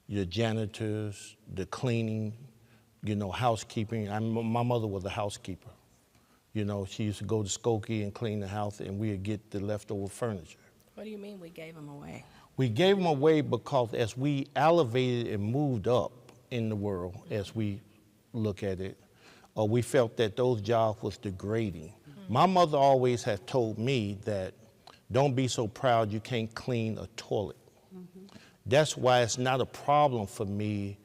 the janitors, the cleaning, housekeeping. My mother was a housekeeper. She used to go to Skokie and clean the house, and we would get the leftover furniture. What do you mean we gave them away? We gave them away because as we elevated and moved up in the world, as we look at it, we felt that those jobs was degrading. Mm-hmm. My mother always had told me that don't be so proud you can't clean a toilet. Mm-hmm. That's why it's not a problem for me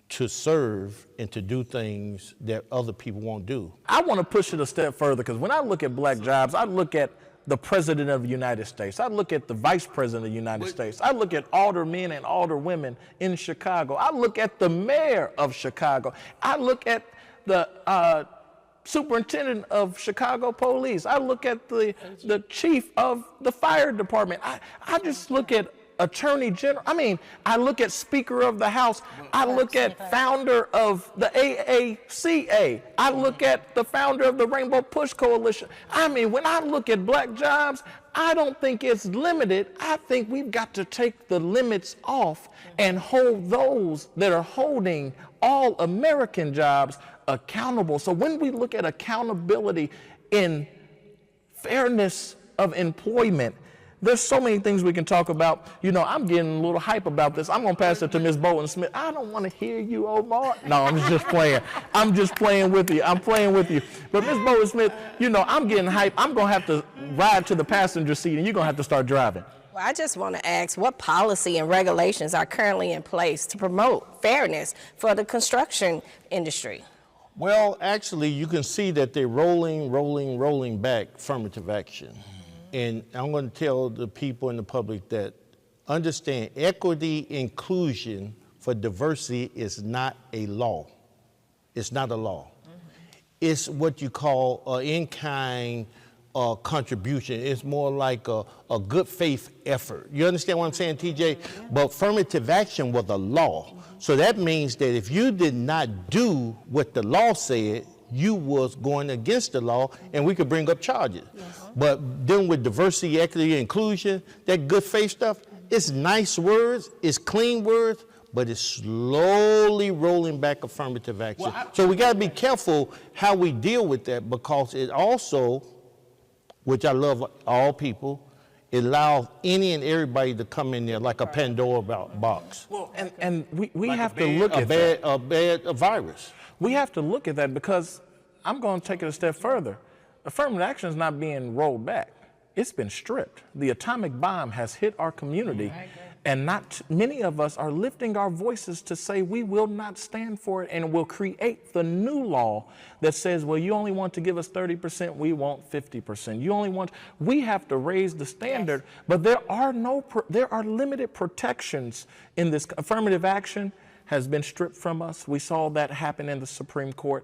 to serve and to do things that other people won't do. I want to push it a step further, because when I look at black jobs, I look at the President of the United States. I look at the Vice President of the United States. I look at aldermen and alderwomen in Chicago. I look at the mayor of Chicago. I look at the superintendent of Chicago Police. I look at the chief of the fire department. I just look at Attorney General. I look at Speaker of the House. I look at founder of the AACA. I look at the founder of the Rainbow Push Coalition. When I look at black jobs, I don't think it's limited. I think we've got to take the limits off and hold those that are holding all American jobs accountable. So when we look at accountability in fairness of employment, there's so many things we can talk about. I'm getting a little hype about this. I'm going to pass it to Ms. Bolton Smith. I don't want to hear you, Omar. No, I'm just playing. I'm just playing with you. I'm playing with you. But Ms. Bolton Smith, I'm getting hype. I'm going to have to ride to the passenger seat, and you're going to have to start driving. Well, I just want to ask, what policy and regulations are currently in place to promote fairness for the construction industry? Well, actually, you can see that they're rolling back affirmative action. And I'm going to tell the people in the public that understand equity, inclusion for diversity is not a law. It's not a law. Mm-hmm. It's what you call an in-kind contribution. It's more like a good faith effort. You understand what I'm saying, TJ? Mm-hmm. But affirmative action was a law. Mm-hmm. So that means that if you did not do what the law said, you was going against the law, and we could bring up charges. But dealing with diversity, equity, inclusion, that good faith stuff, it's nice words, it's clean words, but it's slowly rolling back affirmative action. So we got to be careful how we deal with that, because it also, which I love all people, it allows any and everybody to come in there like a Pandora box. Well, and we like have to look at that. A bad virus. We have to look at that, because I'm going to take it a step further. Affirmative action is not being rolled back. It's been stripped. The atomic bomb has hit our community, and not many of us are lifting our voices to say we will not stand for it, and will create the new law that says, well, you only want to give us 30%, we want 50%. You only want, we have to raise the standard, but there are limited protections in this. Affirmative action has been stripped from us. We saw that happen in the Supreme Court.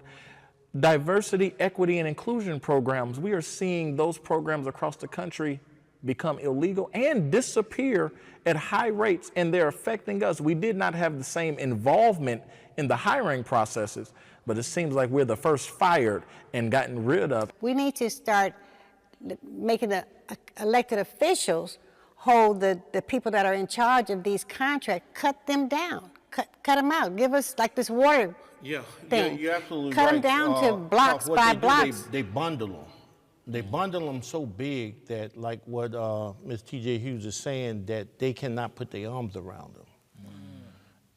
Diversity, equity, and inclusion programs, we are seeing those programs across the country become illegal and disappear at high rates, and they're affecting us. We did not have the same involvement in the hiring processes, but it seems like we're the first fired and gotten rid of. We need to start making the elected officials hold the people that are in charge of these contracts, cut them down, cut them out. Give us like this water thing. You're absolutely cut right. them down to blocks by blocks. They bundle them. They bundle them so big that, like what Ms. T.J. Hughes is saying, that they cannot put their arms around them.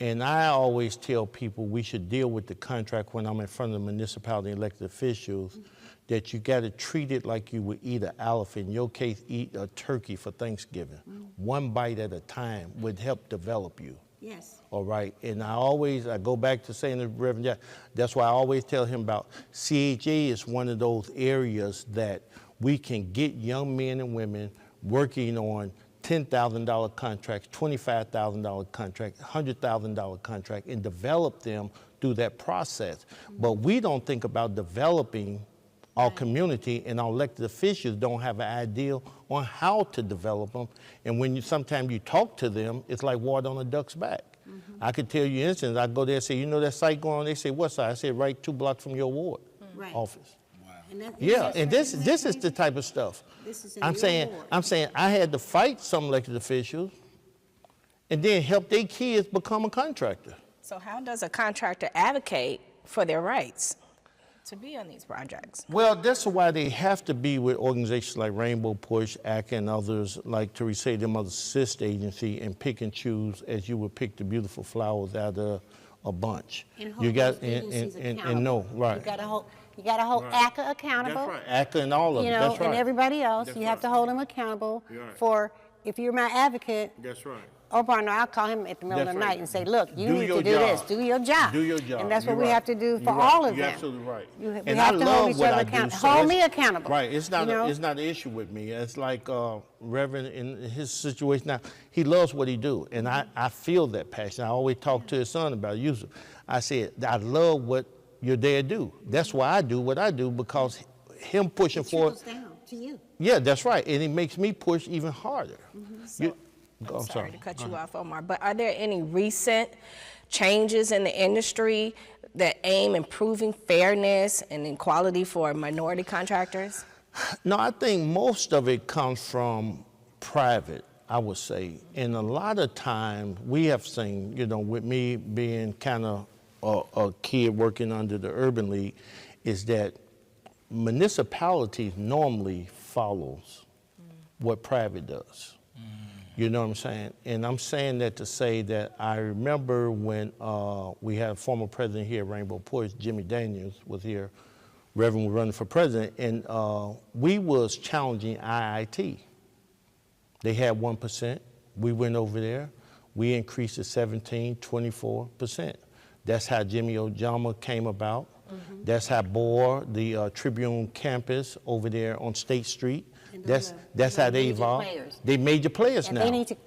And I always tell people we should deal with the contract when I'm in front of the municipality elected officials, that you got to treat it like you would eat an elephant. In your case, eat a turkey for Thanksgiving. One bite at a time would help develop you. Yes. All right, and I go back to saying to Reverend Jack, that's why I always tell him about CHA is one of those areas that we can get young men and women working on $10,000 contracts, $25,000 contracts, $100,000 contract, and develop them through that process. But we don't think about developing our community, and our elected officials don't have an idea on how to develop them. And when sometimes you talk to them, it's like water on a duck's back. I could tell you instance, I go there and say, you know that site going on? They say, what site? I say, right 2 blocks from your ward office. Yeah, and this is the type of stuff. I'm saying I had to fight some elected officials and then help their kids become a contractor. So how does a contractor advocate for their rights to be on these projects? Well, that's why they have to be with organizations like Rainbow Push, ACA, and others, like Teresa, them other sister agency, and pick and choose as you would pick the beautiful flowers out of a bunch. You got and no, right. You got to hold ACA accountable. That's right. ACA and all of them. That's right. And everybody else. You have to hold them accountable for, if you're my advocate. That's right. Or I'll call him at the middle of the night and say, look, you need to do this. Do your job. Do your job. And that's what we have to do for all of them. You're absolutely right. We have to hold each other accountable. Hold me accountable. Right. It's not an issue with me. It's like Reverend in his situation now, he loves what he do. And I feel that passion. I always talk to his son about it. Yusuf. I said, I love what your dad do. That's why I do what I do, because him pushing for it. Down to you. Yeah, that's right. And it makes me push even harder. I'm sorry to cut you off, Omar, but are there any recent changes in the industry that aim improving fairness and equality for minority contractors? No, I think most of it comes from private, I would say. And a lot of times we have seen, with me being kind of a kid working under the Urban League, is that municipalities normally follows what private does. You know what I'm saying? And I'm saying that to say that I remember when we had a former president here at Rainbow Push, Jimmy Daniels was here, Reverend was running for president, and we was challenging IIT. They had 1%. We went over there. We increased to 17, 24%. That's how Jimmy Ojama came about. That's how Bohr, the Tribune campus over there on State Street, that's how they evolved. They major players now. And they need to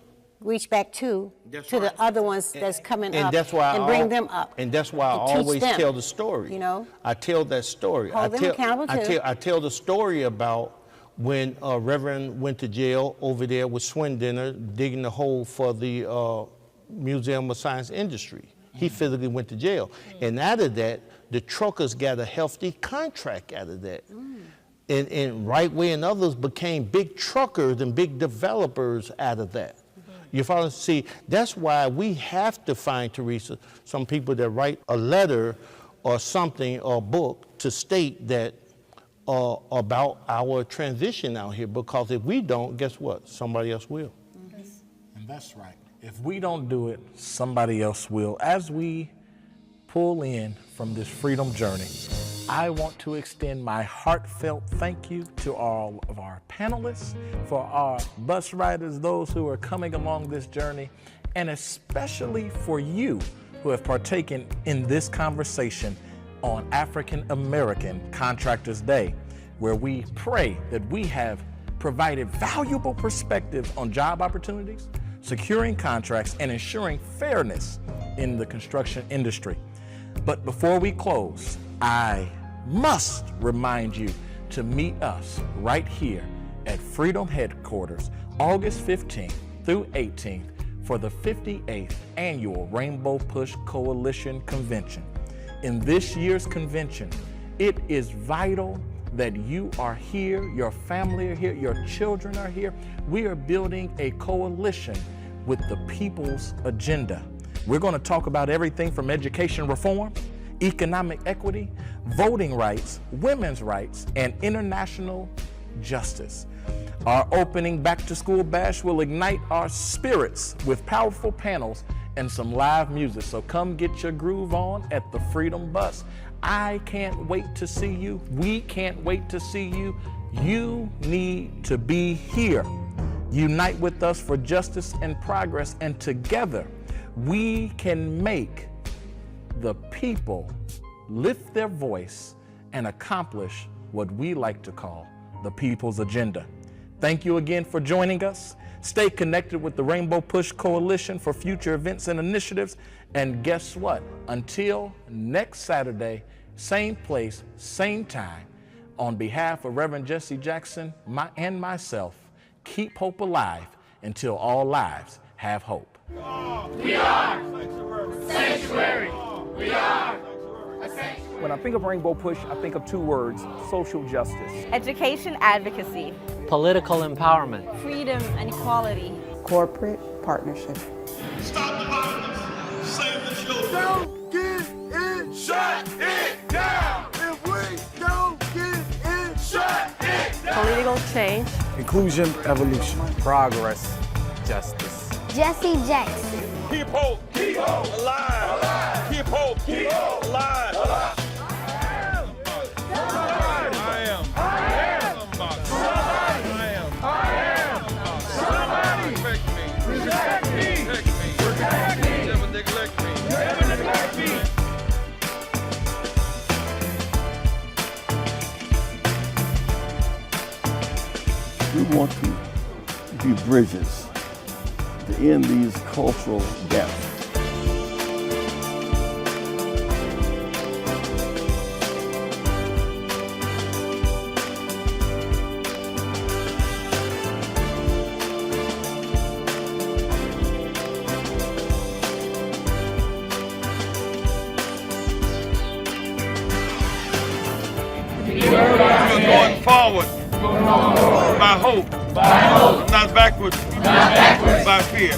reach back to the other ones that's coming up and bring them up. And that's why I always tell the story. I tell that story. Hold them accountable too. I tell the story about when Reverend went to jail over there with Swindiner digging the hole for the Museum of Science Industry. He physically went to jail. And out of that, the truckers got a hefty contract out of that. And Right Way and others became big truckers and big developers out of that. You follow? See, that's why we have to find, Teresa, some people that write a letter or something or a book to state that about our transition out here, because if we don't, guess what? Somebody else will. And that's right. If we don't do it, somebody else will. As we pull in from this freedom journey, I want to extend my heartfelt thank you to all of our panelists, for our bus riders, those who are coming along this journey, and especially for you who have partaken in this conversation on African American Contractors Day, where we pray that we have provided valuable perspectives on job opportunities, securing contracts, and ensuring fairness in the construction industry. But before we close, I must remind you to meet us right here at Freedom Headquarters, August 15th through 18th for the 58th Annual Rainbow Push Coalition Convention. In this year's convention, it is vital that you are here, your family are here, your children are here. We are building a coalition with the people's agenda. We're going to talk about everything from education reform, economic equity, voting rights, women's rights, and international justice. Our opening back-to-school bash will ignite our spirits with powerful panels and some live music. So come get your groove on at the Freedom Bus. I can't wait to see you. We can't wait to see you. You need to be here. Unite with us for justice and progress, and together we can make the people lift their voice and accomplish what we like to call the people's agenda. Thank you again for joining us. Stay connected with the Rainbow Push Coalition for future events and initiatives. And guess what? Until next Saturday, same place, same time, on behalf of Reverend Jesse Jackson and myself, keep hope alive until all lives have hope. We are sanctuary. We are a sanctuary. When I think of Rainbow Push, I think of two words: social justice, education advocacy, political empowerment, freedom and equality, corporate partnership. Stop the violence. Save the children. Don't get in. Shut it down. If we don't get in, Shut it down. political change, inclusion, evolution, progress, justice. Jesse Jackson. Keep hope. Keep hope Alive. alive. Keep hope. Keep hope Alive. alive. We want to be bridges to end these cultural gaps. We're going forward. By hope. Not backwards. By fear.